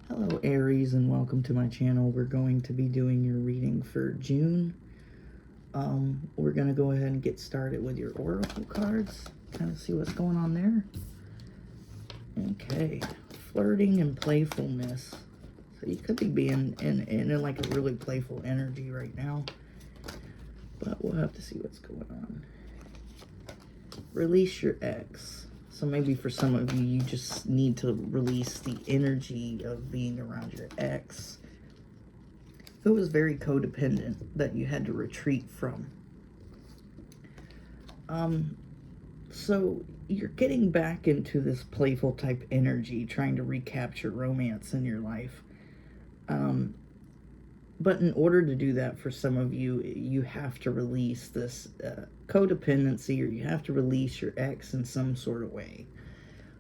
Hello Aries, and welcome to my channel. We're going to be doing your reading for June. We're going to go ahead and get started with your oracle cards, kind of see what's going on there. Okay, flirting and playfulness. So you could be being in like a really playful energy right now, but we'll have to see what's going on. Release your ex. So maybe for some of you, you just need to release the energy of being around your ex, who was very codependent, that you had to retreat from. So you're getting back into this playful type energy, trying to recapture romance in your life. But in order to do that, for some of you, you have to release this codependency, or you have to release your ex in some sort of way.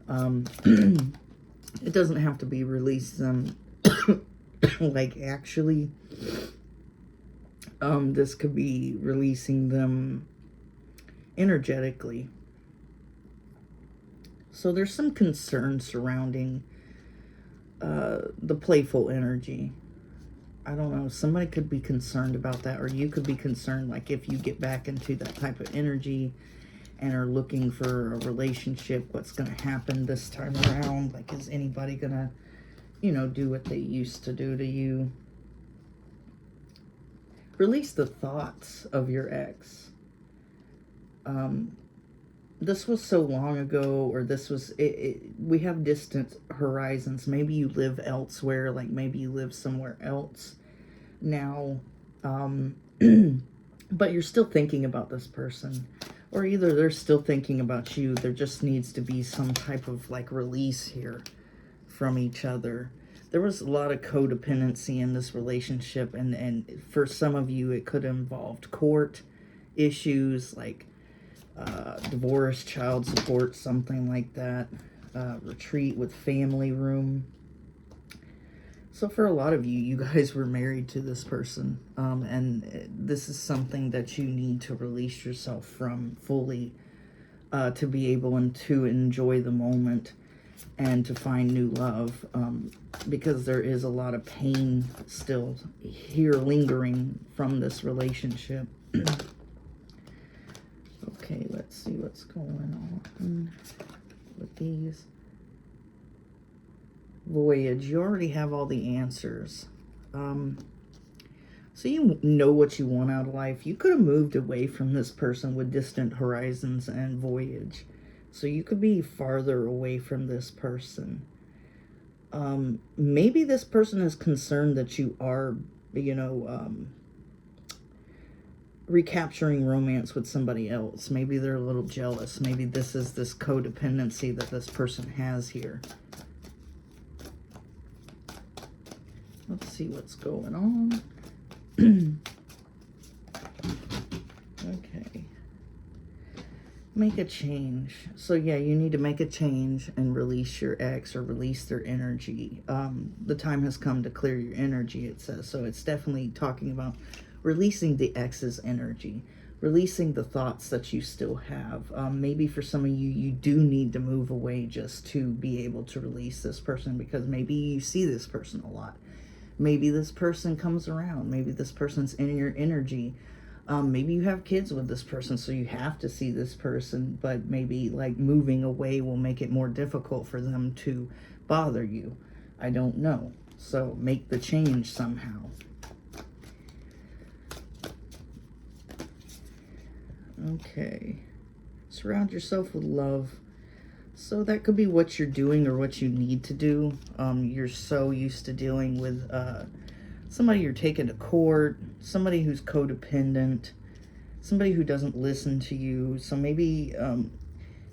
It doesn't have to be release them like actually. This could be releasing them energetically. So there's some concern surrounding the playful energy. I don't know, somebody could be concerned about that, or you could be concerned, like if you get back into that type of energy and are looking for a relationship, what's going to happen this time around? Like, is anybody going to, do what they used to do to you? Release the thoughts of your ex. This was so long ago, or this was, we have distant horizons. Maybe you live elsewhere, like maybe you live somewhere else now, but you're still thinking about this person, or either they're still thinking about you. There just needs to be some type of like release here from each other. There was a lot of codependency in this relationship, and for some of you it could have involved court issues, like divorce, child support, something like that, retreat with family room. So for a lot of you, you guys were married to this person, and this is something that you need to release yourself from fully, to be able to enjoy the moment and to find new love, because there is a lot of pain still here lingering from this relationship. Okay, let's see what's going on with these. Voyage, you already have all the answers. So you know what you want out of life. You could have moved away from this person with distant horizons and voyage. So you could be farther away from this person. Maybe this person is concerned that you are, recapturing romance with somebody else. Maybe they're a little jealous. Maybe this is this codependency that this person has here. Let's see what's going on. Okay. Make a change. So yeah, you need to make a change and release your ex, or release their energy. The time has come to clear your energy, it says. So it's definitely talking about releasing the ex's energy, releasing the thoughts that you still have. Maybe for some of you, you do need to move away just to be able to release this person, because maybe you see this person a lot. Maybe this person comes around. Maybe this person's in your energy. Maybe you have kids with this person, so you have to see this person, but maybe like moving away will make it more difficult for them to bother you. I don't know. So make the change somehow. Okay. Surround yourself with love. So that could be what you're doing or what you need to do. You're so used to dealing with somebody you're taking to court, somebody who's codependent, somebody who doesn't listen to you. So maybe, and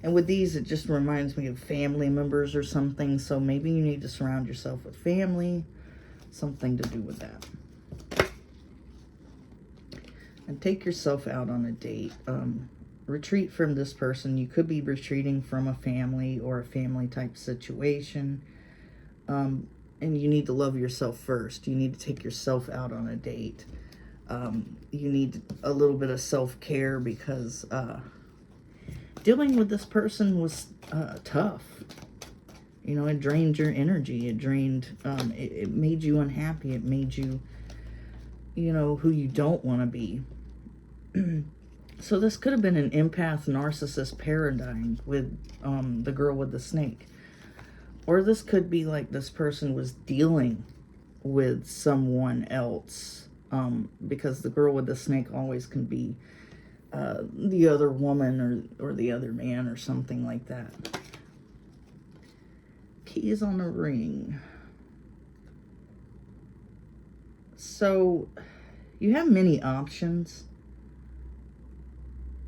with these, it just reminds me of family members or something. So maybe you need to surround yourself with family, something to do with that. And take yourself out on a date. Retreat from this person. You could be retreating from a family or a family type situation. And you need to love yourself first. You need to take yourself out on a date. You need a little bit of self-care, because dealing with this person was tough. You know, it drained your energy. It drained, it made you unhappy. It made you, you know, who you don't want to be. So this could have been an empath narcissist paradigm with the girl with the snake. Or this could be like this person was dealing with someone else. Because the girl with the snake always can be the other woman or the other man or something like that. Keys on the ring. So you have many options,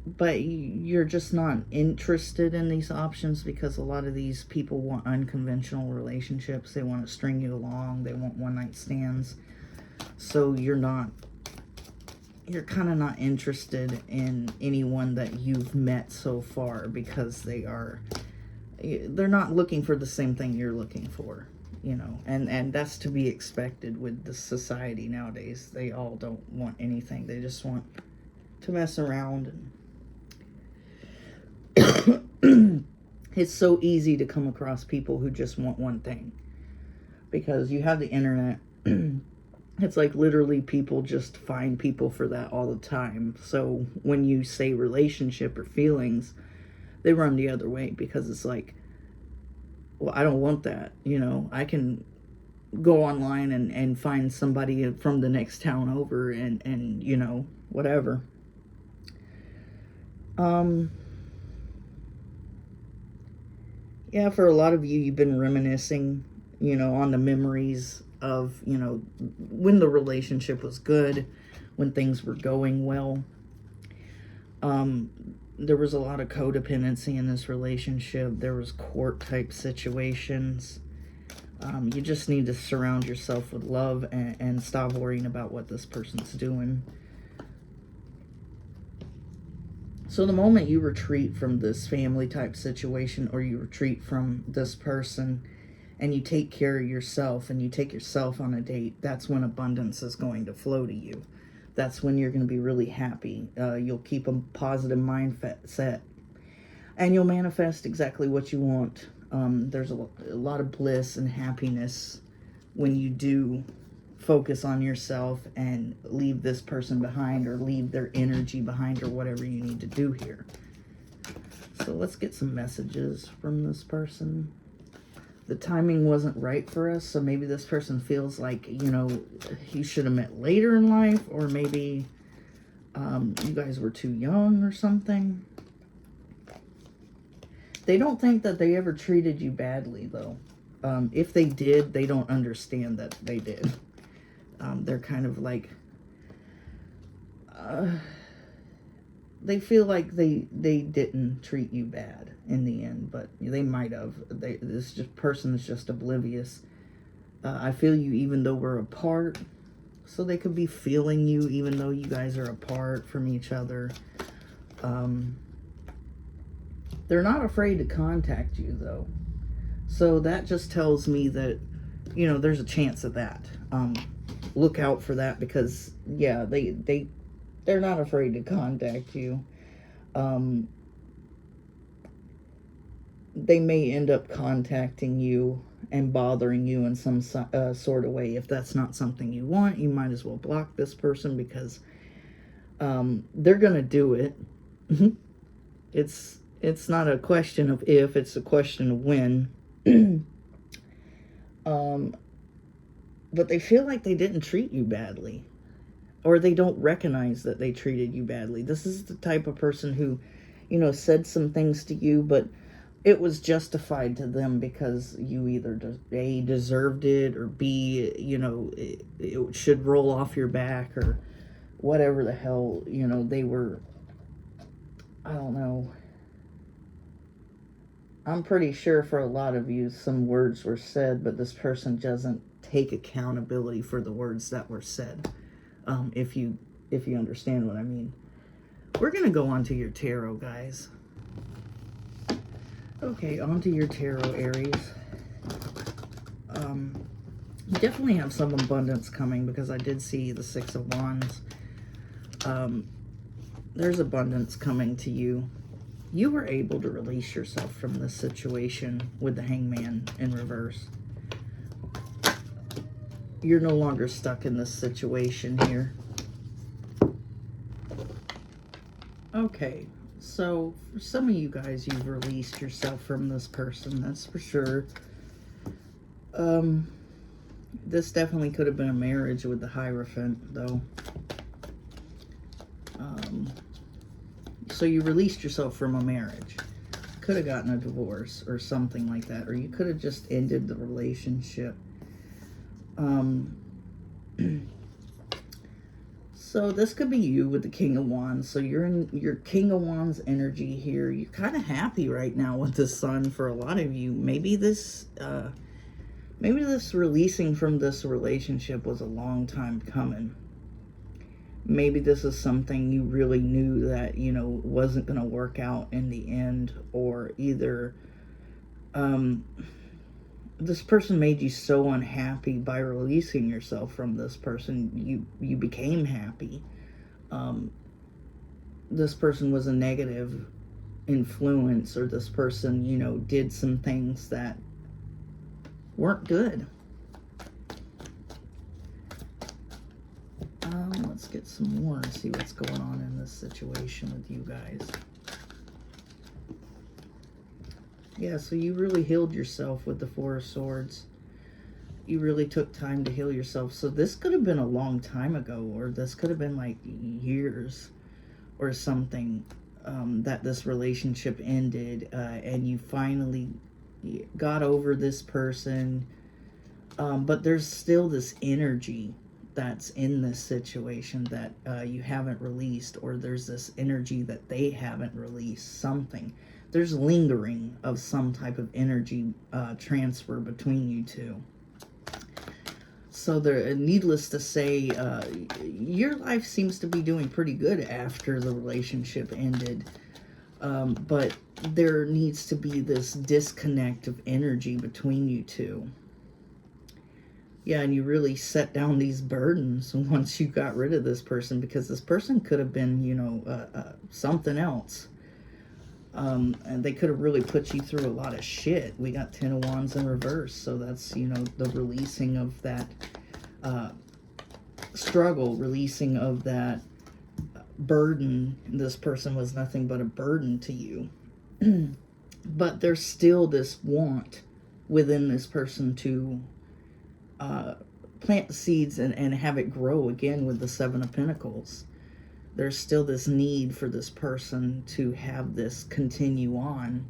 but you're just not interested in these options because a lot of these people want unconventional relationships. They want to string you along. They want one-night stands. So you're kind of not interested in anyone that you've met so far because they're not looking for the same thing you're looking for, you know, and that's to be expected with the society nowadays. They all don't want anything. They just want to mess around. And it's so easy to come across people who just want one thing because you have the internet. It's like literally people just find people for that all the time. So when you say relationship or feelings, they run the other way because it's like, well, I don't want that. You know, I can go online and find somebody from the next town over and you know, whatever. Yeah, for a lot of you, you've been reminiscing, you know, on the memories of, you know, when the relationship was good, when things were going well. There was a lot of codependency in this relationship. There was court type situations. You just need to surround yourself with love and stop worrying about what this person's doing. So the moment you retreat from this family type situation, or you retreat from this person and you take care of yourself and you take yourself on a date, that's when abundance is going to flow to you. That's when you're going to be really happy. You'll keep a positive mindset and you'll manifest exactly what you want. There's a lot of bliss and happiness when you do focus on yourself and leave this person behind, or leave their energy behind, or whatever you need to do here. So let's get some messages from this person. The timing wasn't right for us, so maybe this person feels like, you know, you should have met later in life, or maybe you guys were too young or something. They don't think that they ever treated you badly, though. If they did, they don't understand that they did. They're kind of like, they feel like they didn't treat you bad in the end, but they might have. This person is just oblivious. I feel you even though we're apart, so they could be feeling you even though you guys are apart from each other. They're not afraid to contact you, though. So that just tells me that, you know, there's a chance of that. Look out for that, because yeah, they're not afraid to contact you. They may end up contacting you and bothering you in some sort of way. If that's not something you want, you might as well block this person, because they're gonna do it. It's not a question of if, it's a question of when. But they feel like they didn't treat you badly, or they don't recognize that they treated you badly. This is the type of person who, you know, said some things to you, but it was justified to them because you either A, deserved it, or B, you know, it should roll off your back, or whatever the hell, you know, they were, I don't know. I'm pretty sure for a lot of you some words were said, but this person doesn't take accountability for the words that were said. If you understand what I mean. We're going to go on to your tarot, guys. Okay, on to your tarot, Aries. You definitely have some abundance coming, because I did see the Six of Wands. There's abundance coming to you. You were able to release yourself from this situation with the Hangman in reverse. You're no longer stuck in this situation here. Okay, so for some of you guys, you've released yourself from this person, that's for sure. This definitely could have been a marriage with the Hierophant, though. So you released yourself from a marriage. Could have gotten a divorce or something like that, or you could have just ended the relationship. So this could be you with the King of Wands. So you're in your King of Wands energy here. You're kind of happy right now with the Sun for a lot of you. Maybe this releasing from this relationship was a long time coming. Maybe this is something you really knew that, you know, wasn't going to work out in the end, or either this person made you so unhappy by releasing yourself from this person, you became happy. This person was a negative influence, or this person, you know, did some things that weren't good. Let's get some more and see what's going on in this situation with you guys. Yeah, so you really healed yourself with the Four of Swords. You really took time to heal yourself. So this could have been a long time ago, or this could have been like years or something, that this relationship ended, and you finally got over this person. But there's still this energy that's in this situation that you haven't released, or there's this energy that they haven't released, something. There's lingering of some type of energy transfer between you two. So there, needless to say, your life seems to be doing pretty good after the relationship ended. But there needs to be this disconnect of energy between you two. Yeah, and you really set down these burdens once you got rid of this person, because this person could have been, you know, something else. And they could have really put you through a lot of shit. We got 10 of Wands in reverse, so that's, you know, the releasing of that struggle, releasing of that burden. This person was nothing but a burden to you. But there's still this want within this person to plant seeds and have it grow again with the Seven of Pentacles. There's still this need for this person to have this continue on.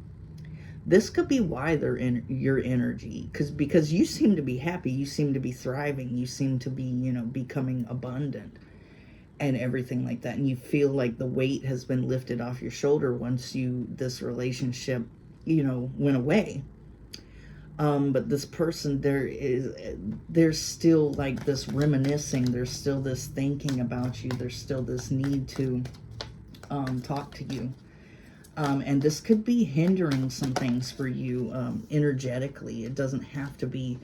This could be why they're in your energy, because you seem to be happy, you seem to be thriving, you seem to be, you know, becoming abundant and everything like that, and you feel like the weight has been lifted off your shoulder once this relationship, you know, went away. But this person, there's still like this reminiscing, there's still this thinking about you, there's still this need to talk to you. And this could be hindering some things for you energetically. It doesn't have to be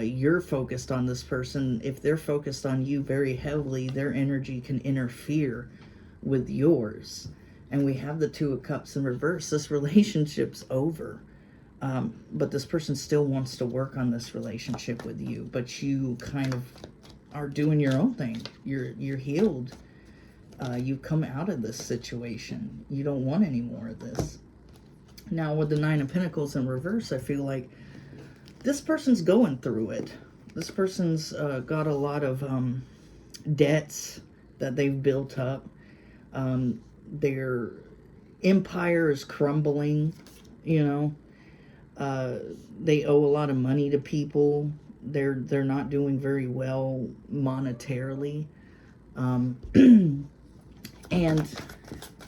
you're focused on this person. If they're focused on you very heavily, their energy can interfere with yours. And we have the Two of Cups in reverse. This relationship's over. But this person still wants to work on this relationship with you, but you kind of are doing your own thing. You're healed. You've come out of this situation. You don't want any more of this. Now with the Nine of Pentacles in reverse, I feel like this person's going through it. This person's got a lot of debts that they've built up. Their empire is crumbling, you know. They owe a lot of money to people. They're not doing very well monetarily. And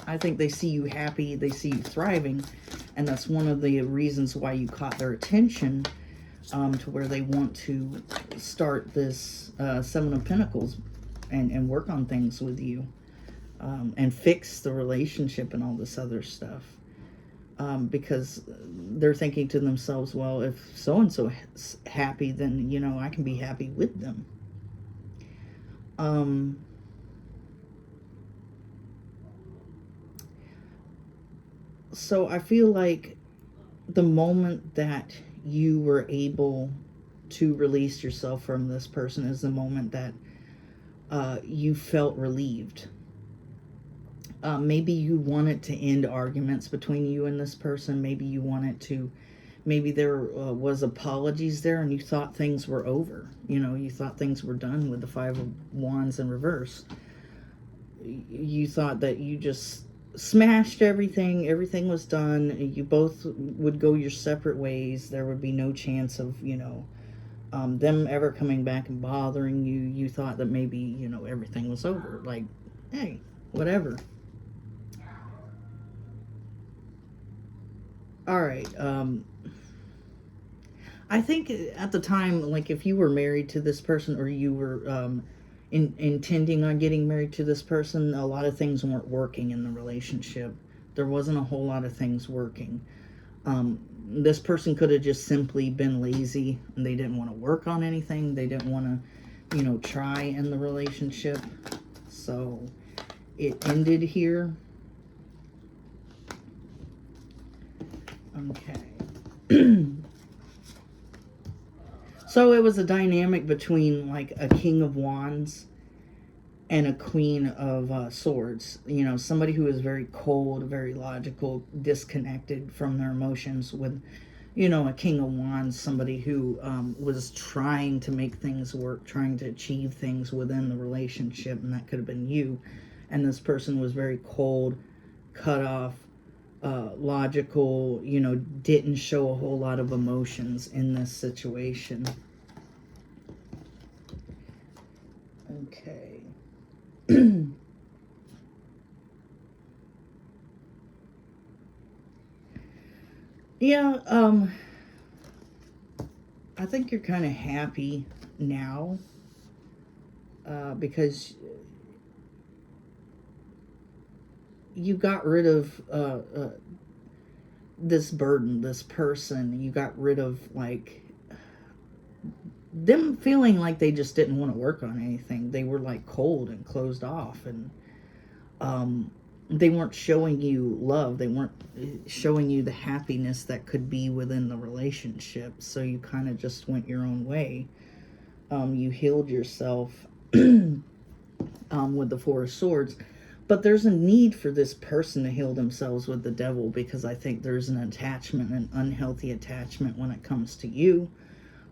I think they see you happy, they see you thriving, and that's one of the reasons why you caught their attention, to where they want to start this Seven of Pentacles and work on things with you, and fix the relationship and all this other stuff. Because they're thinking to themselves, well, if so-and-so is happy, then, you know, I can be happy with them. So I feel like the moment that you were able to release yourself from this person is the moment that you felt relieved. Maybe you wanted to end arguments between you and this person. Maybe you wanted to, maybe there was apologies there and you thought things were over. You know, you thought things were done with the Five of Wands in reverse. You thought that you just smashed everything was done, you both would go your separate ways, there would be no chance of, them ever coming back and bothering you. You thought that maybe, everything was over, like, hey, whatever. All right. I think at the time, like, if you were married to this person, or you were intending on getting married to this person, a lot of things weren't working in the relationship. There wasn't a whole lot of things working. This person could have just simply been lazy and they didn't want to work on anything. They didn't want to, try in the relationship. So it ended here. Okay. So it was a dynamic between like a King of Wands and a Queen of Swords. Somebody who is very cold, very logical, disconnected from their emotions, with, a King of Wands, somebody who was trying to make things work, trying to achieve things within the relationship, and that could have been you. And this person was very cold, cut off, logical, didn't show a whole lot of emotions in this situation. Okay. Yeah, I think you're kind of happy now, because you got rid of this burden, this person. You got rid of, like, them feeling like they just didn't want to work on anything. They were like cold and closed off, and they weren't showing you love. They weren't showing you the happiness that could be within the relationship. So you kind of just went your own way. You healed yourself with the Four of Swords. But there's a need for this person to heal themselves with the Devil, because I think there's an attachment, an unhealthy attachment when it comes to you.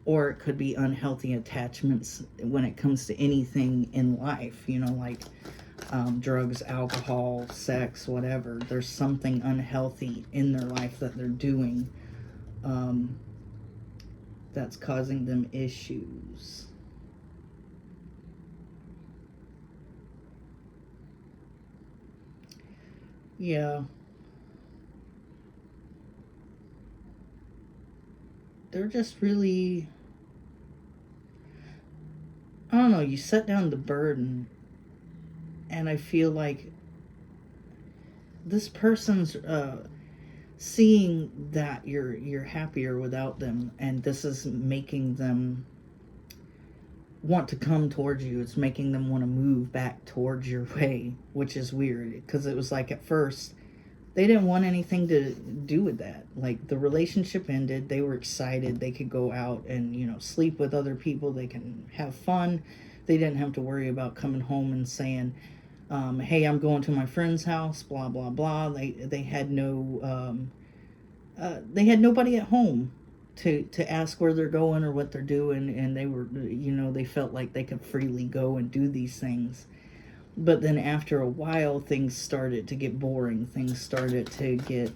Or it could be unhealthy attachments when it comes to anything in life, like drugs, alcohol, sex, whatever. There's something unhealthy in their life that they're doing that's causing them issues. Yeah. They're just really, I don't know, you set down the burden, and I feel like this person's seeing that you're happier without them, and this is making them want to come towards you. It's making them want to move back towards your way, which is weird, because it was like at first they didn't want anything to do with that. Like, the relationship ended, they were excited, they could go out and sleep with other people, they can have fun. They didn't have to worry about coming home and saying, hey, I'm going to my friend's house, blah blah blah. They had no they had nobody at home to ask where they're going or what they're doing, and they were, they felt like they could freely go and do these things. But then after a while, things started to get boring. Things started to get,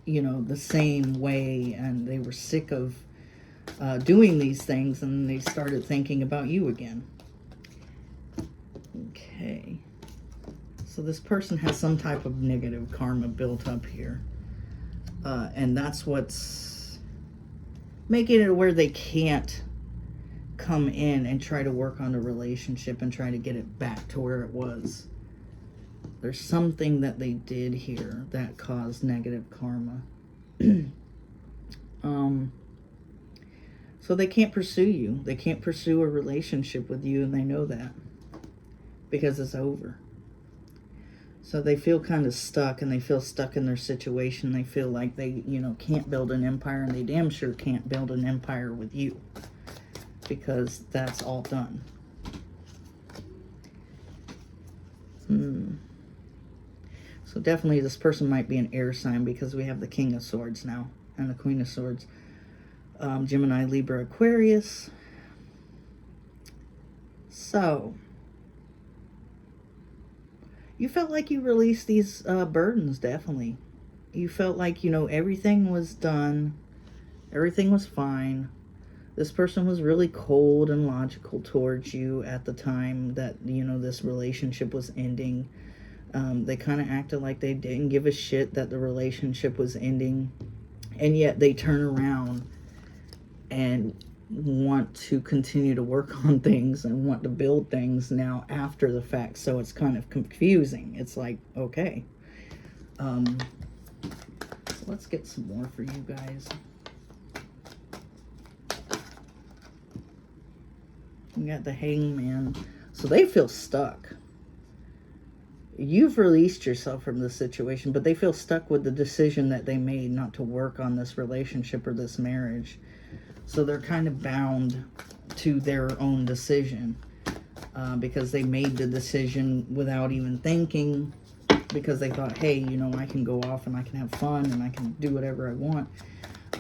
the same way, and they were sick of doing these things, and they started thinking about you again. Okay. So this person has some type of negative karma built up here. And that's what's making it where they can't come in and try to work on a relationship and try to get it back to where it was. There's something that they did here that caused negative karma. So they can't pursue you. They can't pursue a relationship with you, and they know that, because it's over. So they feel kind of stuck, and they feel stuck in their situation. They feel like they, you know, can't build an empire, and they damn sure can't build an empire with you, because that's all done. So definitely this person might be an air sign, because we have the King of Swords now and the Queen of Swords. Gemini, Libra, Aquarius. So you felt like you released these burdens, definitely. You felt like, you know, everything was done. Everything was fine. This person was really cold and logical towards you at the time that, you know, this relationship was ending. They kind of acted like they didn't give a shit that the relationship was ending. And yet they turn around and want to continue to work on things and want to build things now after the fact. So it's kind of confusing. It's like, okay. So let's get some more for you guys. You got the Hangman. So they feel stuck. You've released yourself from this situation, but they feel stuck with the decision that they made not to work on this relationship or this marriage. So they're kind of bound to their own decision because they made the decision without even thinking, because they thought, hey, you know, I can go off and I can have fun and I can do whatever I want.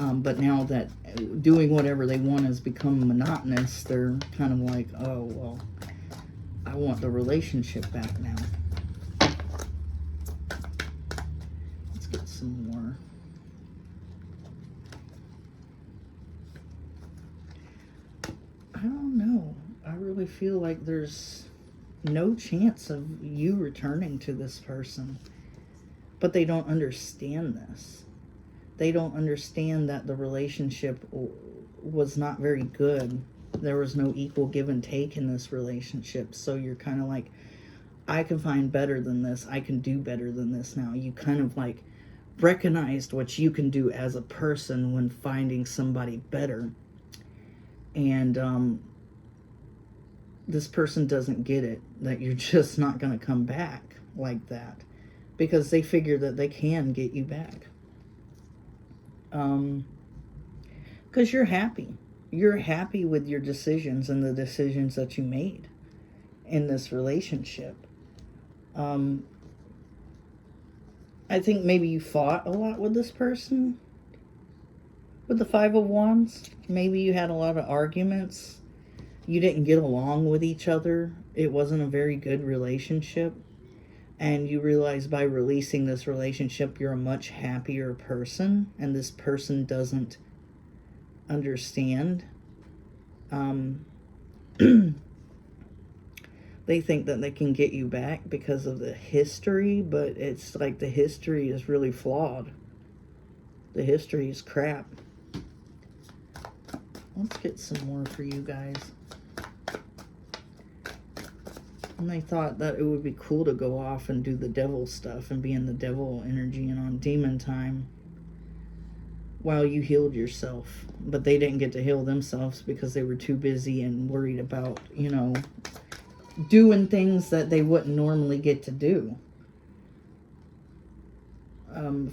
But now that doing whatever they want has become monotonous, they're kind of like, oh, well, I want the relationship back now. Let's get some more. I don't know. I really feel like there's no chance of you returning to this person. But they don't understand this. They don't understand that the relationship was not very good. There was no equal give and take in this relationship. So you're kind of like, I can find better than this. I can do better than this now. You kind of like recognized what you can do as a person when finding somebody better. And this person doesn't get it, that you're just not going to come back like that, because they figure that they can get you back. Because you're happy. You're happy with your decisions and the decisions that you made in this relationship. I think maybe you fought a lot with this person. With the Five of Wands, maybe you had a lot of arguments. You didn't get along with each other. It wasn't a very good relationship. And you realize by releasing this relationship, you're a much happier person. And this person doesn't understand. They think that they can get you back because of the history. But it's like the history is really flawed. The history is crap. Let's get some more for you guys. And they thought that it would be cool to go off and do the devil stuff and be in the devil energy and on demon time while you healed yourself. But they didn't get to heal themselves because they were too busy and worried about, you know, doing things that they wouldn't normally get to do.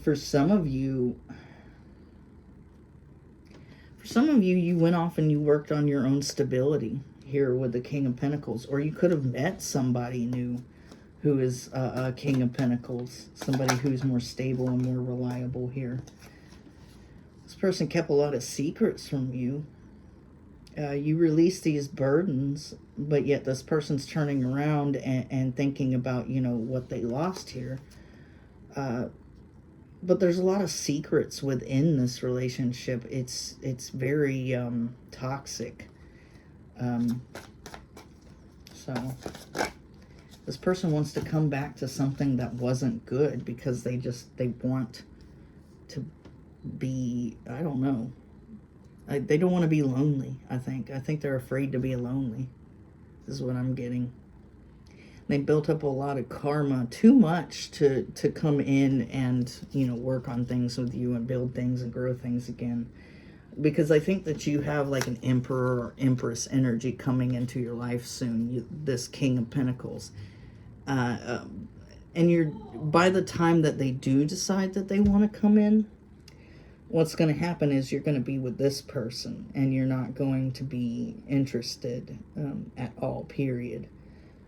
For some of you, you went off and you worked on your own stability here with the King of Pentacles. Or you could have met somebody new who is a King of Pentacles. Somebody who's more stable and more reliable here. This person kept a lot of secrets from you. You released these burdens, but yet this person's turning around and thinking about, you know, what they lost here. But there's a lot of secrets within this relationship. It's very toxic. So this person wants to come back to something that wasn't good because they want to be, I don't know. They don't want to be lonely, I think. I think they're afraid to be lonely. This is what I'm getting. They built up a lot of karma, too much to come in and, you know, work on things with you and build things and grow things again. Because I think that you have like an Emperor or Empress energy coming into your life soon. This King of Pentacles. And And by the time that they do decide that they want to come in, what's going to happen is you're going to be with this person, and you're not going to be interested at all, period.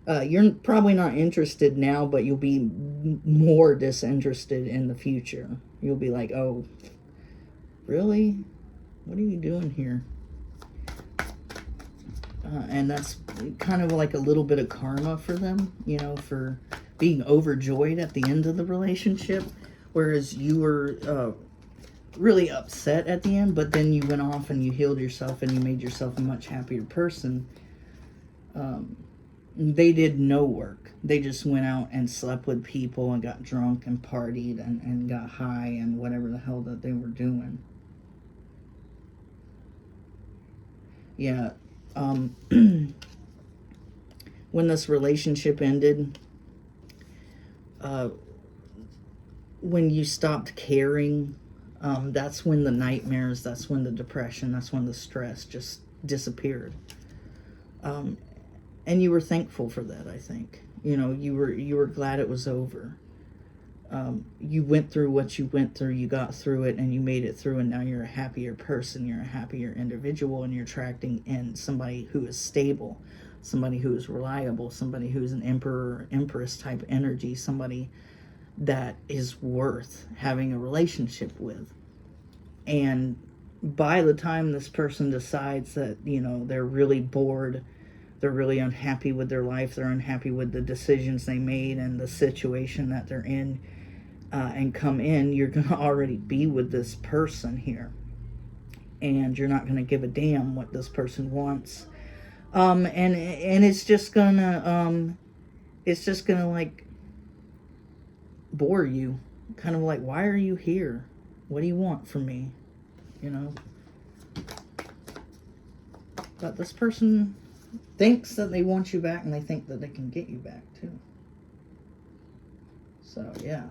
You're probably not interested now, but you'll be more disinterested in the future. You'll be like, oh, really? What are you doing here? And that's kind of like a little bit of karma for them, you know, for being overjoyed at the end of the relationship. Whereas you were really upset at the end, but then you went off and you healed yourself and you made yourself a much happier person. They did no work. They just went out and slept with people and got drunk and partied and got high and whatever the hell that they were doing. Yeah. When this relationship ended, when you stopped caring, that's when the nightmares, that's when the depression, that's when the stress just disappeared. And you were thankful for that, I think. You know, you were glad it was over. You went through what you went through, you got through it, and you made it through, and now you're a happier person, you're a happier individual, and you're attracting in somebody who is stable, somebody who is reliable, somebody who is an emperor, empress type energy, somebody that is worth having a relationship with. And by the time this person decides that, you know, they're really bored, they're really unhappy with their life, they're unhappy with the decisions they made and the situation that they're in, and come in, you're going to already be with this person here. And you're not going to give a damn what this person wants. And it's just going to, like, bore you. Kind of like, why are you here? What do you want from me? You know? But this person thinks that they want you back, and they think that they can get you back, too. So, yeah.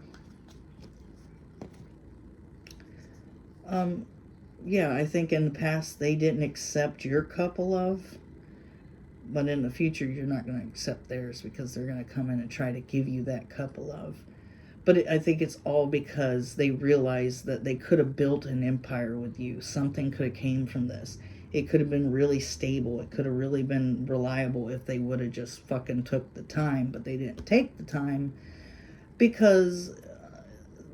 Yeah, I think in the past they didn't accept your cup of love, but in the future you're not going to accept theirs, because they're going to come in and try to give you that cup of love. But I think it's all because they realized that they could have built an empire with you. Something could have came from this. It could have been really stable. It could have really been reliable if they would have just fucking took the time. But they didn't take the time because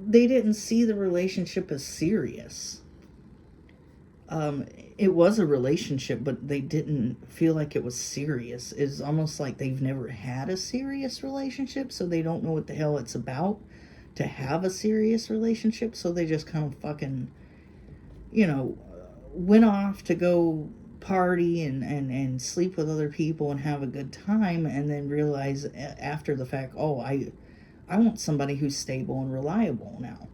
they didn't see the relationship as serious. It was a relationship, but they didn't feel like it was serious. It's almost like they've never had a serious relationship, so they don't know what the hell it's about to have a serious relationship. So they just kind of fucking, you know, went off to go party and sleep with other people and have a good time, and then realize after the fact, oh, I want somebody who's stable and reliable now.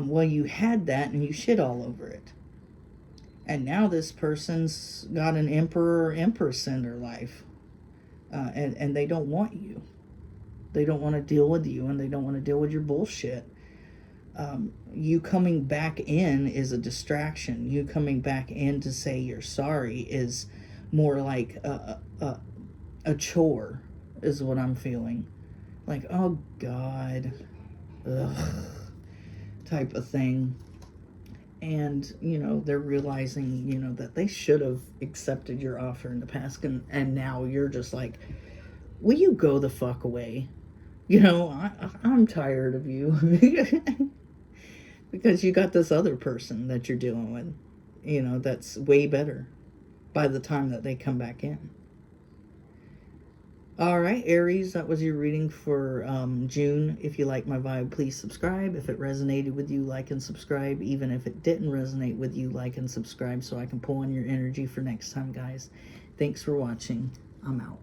Well, you had that and you shit all over it. And now this person's got an emperor or empress in their life. And they don't want you. They don't want to deal with you, and they don't want to deal with your bullshit. You coming back in is a distraction. You coming back in to say you're sorry is more like a chore, is what I'm feeling. Like, oh God, ugh, type of thing. And, you know, they're realizing, you know, that they should have accepted your offer in the past, and now you're just like, will you go the fuck away? You know, I'm tired of you. Because you got this other person that you're dealing with, you know, that's way better by the time that they come back in. Alright, Aries, that was your reading for June. If you like my vibe, please subscribe. If it resonated with you, like and subscribe. Even if it didn't resonate with you, like and subscribe so I can pull on your energy for next time, guys. Thanks for watching. I'm out.